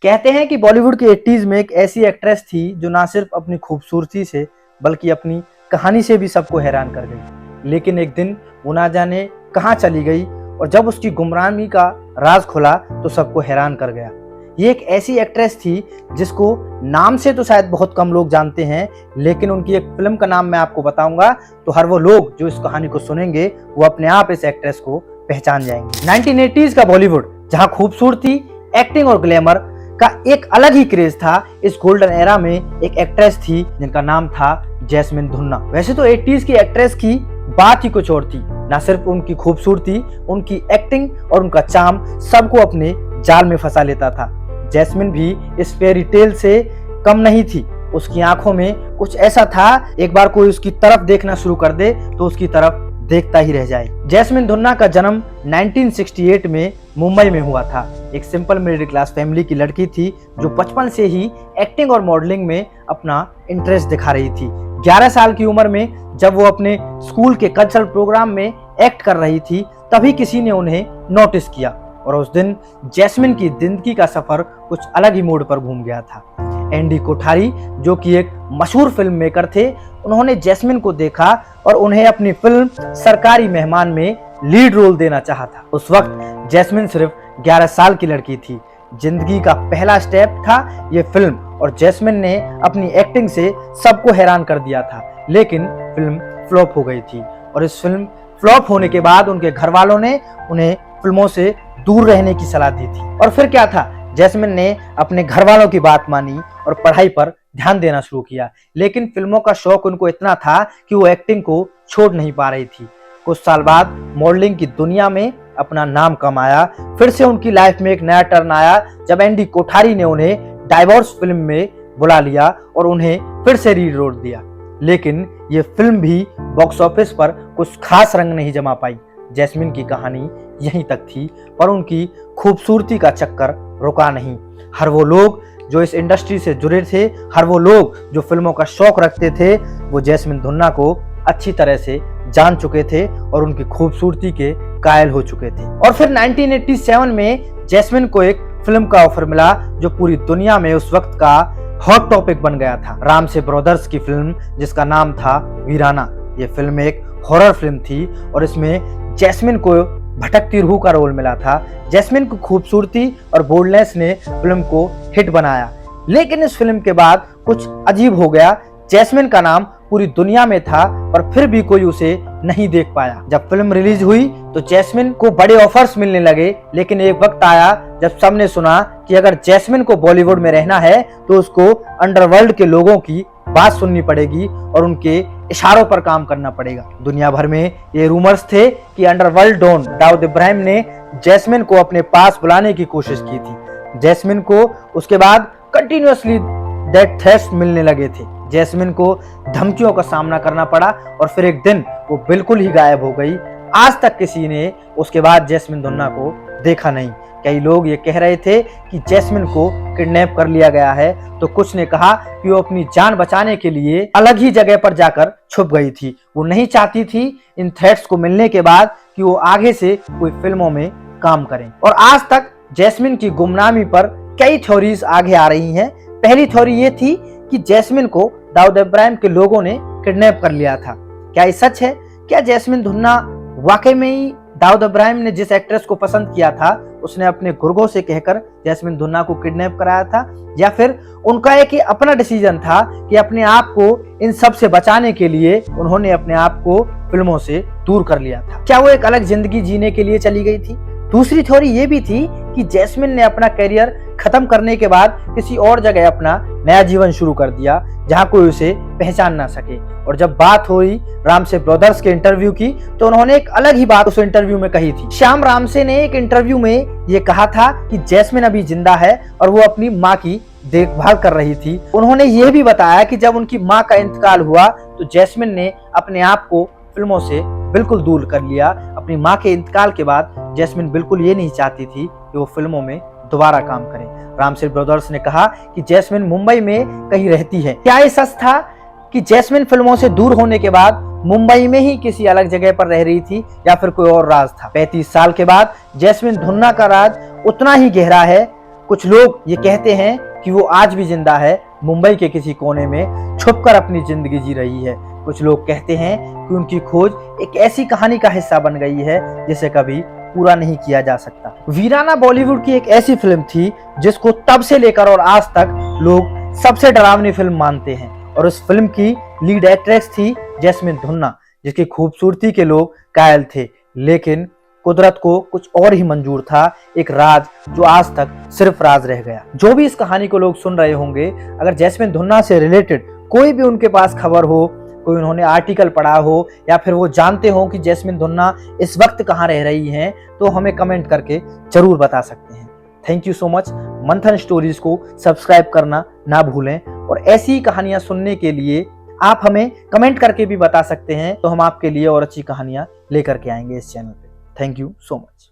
कहते हैं कि बॉलीवुड के 80s में एक ऐसी एक्ट्रेस थी जो ना सिर्फ अपनी खूबसूरती से बल्कि अपनी कहानी से भी सबको हैरान कर गई। लेकिन एक दिन वो ना जाने कहाँ चली गई और जब उसकी गुमनामी का राज खुला तो सबको हैरान कर गया। ये एक ऐसी एक्ट्रेस थी जिसको नाम से तो शायद बहुत कम लोग जानते हैं, लेकिन उनकी एक फिल्म का नाम मैं आपको बताऊंगा तो हर वो लोग जो इस कहानी को सुनेंगे वो अपने आप इस एक्ट्रेस को पहचान जाएंगे। 1980s का बॉलीवुड जहां खूबसूरती, एक्टिंग और ग्लैमर का एक अलग ही क्रेज था, इस गोल्डन एरा में एक एक्ट्रेस थी जिनका नाम था जैस्मिन धुन्ना। वैसे तो 80s की एक्ट्रेस की बात ही कुछ और थी। ना सिर्फ उनकी खूबसूरती, उनकी एक्टिंग और उनका चार्म सबको अपने जाल में फंसा लेता था। जैस्मिन भी इस फेरी टेल से कम नहीं थी। उसकी आंखों में कुछ ऐसा था, एक बार कोई उसकी तरफ देखना शुरू कर दे तो उसकी तरफ देखता ही रह जाए। जैस्मिन धुन्ना का जन्म 1968 में मुंबई में हुआ था। एक सिंपल मिडिल क्लास फैमिली की लड़की थी जो बचपन से ही एक्टिंग और मॉडलिंग में अपना इंटरेस्ट दिखा रही थी। 11 साल की उम्र में जब वो अपने स्कूल के कल्चरल प्रोग्राम में एक्ट कर रही थी तभी किसी ने उन्हें नोटिस किया और उस दिन जैस्मिन की जिंदगी का सफर कुछ अलग ही मोड़ पर घूम गया था। एंडी कोठारी जो कि एक मशहूर फिल्म मेकर थे, उन्होंने जैस्मिन को देखा और उन्हें अपनी फिल्म सरकारी मेहमान में लीड रोल देना चाहा था। उस वक्त जैस्मिन सिर्फ 11 साल की लड़की थी। जिंदगी का पहला स्टेप था ये फिल्म और जैस्मिन ने अपनी एक्टिंग से सबको हैरान कर दिया था। लेकिन फिल्म फ्लॉप हो गई थी और इस फिल्म फ्लॉप होने के बाद उनके घर वालों ने उन्हें फिल्मों से दूर रहने की सलाह दी थी। और फिर क्या था, जैस्मिन ने अपने घर वालों की बात मानी और पढ़ाई पर ध्यान देना शुरू किया। लेकिन फिल्मों का शौक उनको इतना था कि वो एक्टिंग को छोड़ नहीं पा रही थी। कुछ साल बाद मॉडलिंग की दुनिया में अपना नाम कमाया। फिर से उनकी लाइफ में एक नया टर्न आया जब एंडी कोठारी ने उन्हें डाइवोर्स फिल्म में बुला लिया और उन्हें फिर से रीड रोल दिया। लेकिन ये फिल्म भी बॉक्स ऑफिस पर कुछ खास रंग नहीं जमा पाई। जैस्मिन की कहानी यहीं तक थी, पर उनकी खूबसूरती का चक्कर रुका नहीं। हर वो लोग जो इस इंडस्ट्री से जुड़े थे, हर वो लोग जो फिल्मों का शौक रखते थे, वो जैस्मिन धुन्ना को अच्छी तरह से जान चुके थे और उनकी खूबसूरती के कायल हो चुके थे। और फिर 1987 में जैस्मिन को एक फिल्म का ऑफर मिला जो पूरी दुनिया में उस वक्त का हॉट टॉपिक बन गया था। रामसे ब्रदर्स की फिल्म जिसका नाम था वीराना। ये फिल्म एक हॉरर फिल्म थी और इसमें जैस्मिन को भटकती रूह का रोल मिला था। जैस्मिन की खूबसूरती और बोल्डनेस ने फिल्म को हिट बनाया। लेकिन इस फिल्म के बाद कुछ अजीब हो गया। जैस्मिन का नाम पूरी दुनिया में था पर फिर भी कोई उसे नहीं देख पाया। जब फिल्म रिलीज हुई तो जैस्मिन को बड़े ऑफर्स मिलने लगे, लेकिन एक वक्त आया जब सबने सुना कि अगर जैस्मिन को बॉलीवुड में रहना है तो उसको अंडरवर्ल्ड के लोगों की बात सुननी पड़ेगी और उनके इशारों पर काम करना पड़ेगा। दुनिया भर में ये रूमर्स थे कि अंडरवर्ल्ड डॉन दाऊद इब्राहिम ने जैस्मिन को अपने पास बुलाने की कोशिश की थी। जैस्मिन को उसके बाद कंटिन्यूअसली डेथ थ्रेट्स मिलने लगे थे। जैस्मिन को धमकियों का सामना करना पड़ा और फिर एक दिन वो बिल्कुल ही गायब हो गई। आज तक किसी ने उसके बाद जैस्मिन धुन्ना को देखा नहीं। कई लोग ये कह रहे थे कि जैस्मिन को किडनैप कर लिया गया है, तो कुछ ने कहा कि वो अपनी जान बचाने के लिए अलग ही जगह पर जाकर छुप गई थी। वो नहीं चाहती थी इन थ्रेट्स को मिलने के बाद कि वो आगे से कोई फिल्मों में काम करें। और आज तक जैस्मिन की गुमनामी पर कई थ्योरीज आगे आ रही हैं। पहली थ्योरी ये थी कि जैस्मिन को दाऊद इब्राहिम के लोगों ने किडनैप कर लिया था। क्या ये सच है? क्या जैस्मिन धुन्ना वाकई में ही दाऊद इब्राहिम ने जिस एक्ट्रेस को पसंद किया था उसने अपने गुर्गों से कहकर जैस्मिन धुन्ना को किडनैप कराया था, या फिर उनका एक ही अपना डिसीजन था कि अपने आप को इन सब से बचाने के लिए उन्होंने अपने आप को फिल्मों से दूर कर लिया था? क्या वो एक अलग जिंदगी जीने के लिए चली गई थी? दूसरी थ्योरी ये भी थी कि जैस्मिन ने अपना करियर खत्म करने के बाद किसी और जगह अपना नया जीवन शुरू कर दिया जहां कोई उसे पहचान ना सके। और जब बात हुई रामसे ब्रदर्स के इंटरव्यू की तो उन्होंने एक अलग ही बात उस इंटरव्यू में कही थी। श्याम रामसे ने एक इंटरव्यू में ये कहा था कि जैस्मिन अभी जिंदा है और वो अपनी माँ की देखभाल कर रही थी। उन्होंने ये भी बताया कि जब उनकी माँ का इंतकाल हुआ तो जैस्मिन ने अपने आप को फिल्मों से बिल्कुल दूर कर लिया। अपनी माँ के इंतकाल के बाद जैस्मिन बिल्कुल ये नहीं चाहती थी कि वो फिल्मों में दोबारा काम करें। रामसे ब्रदर्स ने कहा कि जैस्मिन मुंबई में कहीं रहती है। क्या ये सच था कि जैस्मिन फिल्मों से दूर होने के बाद मुंबई में ही किसी अलग जगह पर रह रही थी या फिर कोई और राज था? 35 साल के बाद जैस्मिन धुन्ना का राज उतना ही गहरा है कुछ लोग ये कहते हैं कि वो आज भी जिंदा है, मुंबई के किसी कोने में छुपकर अपनी जिंदगी जी रही है। कुछ लोग कहते हैं कि उनकी खोज एक ऐसी कहानी का हिस्सा बन गई है जिसे कभी पूरा नहीं किया जा सकता। वीराना बॉलीवुड की एक ऐसी फिल्म थी जिसको तब से लेकर और आज तक लोग सबसे डरावनी फिल्म मानते हैं, और उस फिल्म की लीड एक्ट्रेस थी जैस्मिन धुन्ना, जिसकी खूबसूरती के लोग कायल थे। लेकिन कुदरत को कुछ और ही मंजूर था, एक राज जो आज तक सिर्फ राज रह गया। जो भी इस कहानी को लोग सुन रहे होंगे, अगर जैस्मिन धुन्ना से रिलेटेड कोई भी उनके पास खबर हो, कोई उन्होंने आर्टिकल पढ़ा हो, या फिर वो जानते हो कि जैस्मिन धुन्ना इस वक्त कहाँ रह रही हैं, तो हमें कमेंट करके जरूर बता सकते हैं। Thank you so much. मंथन स्टोरीज को सब्सक्राइब करना ना भूलें, और ऐसी ही कहानियां सुनने के लिए आप हमें कमेंट करके भी बता सकते हैं, तो हम आपके लिए और अच्छी कहानियां लेकर के आएंगे इस चैनल पे। Thank you so much.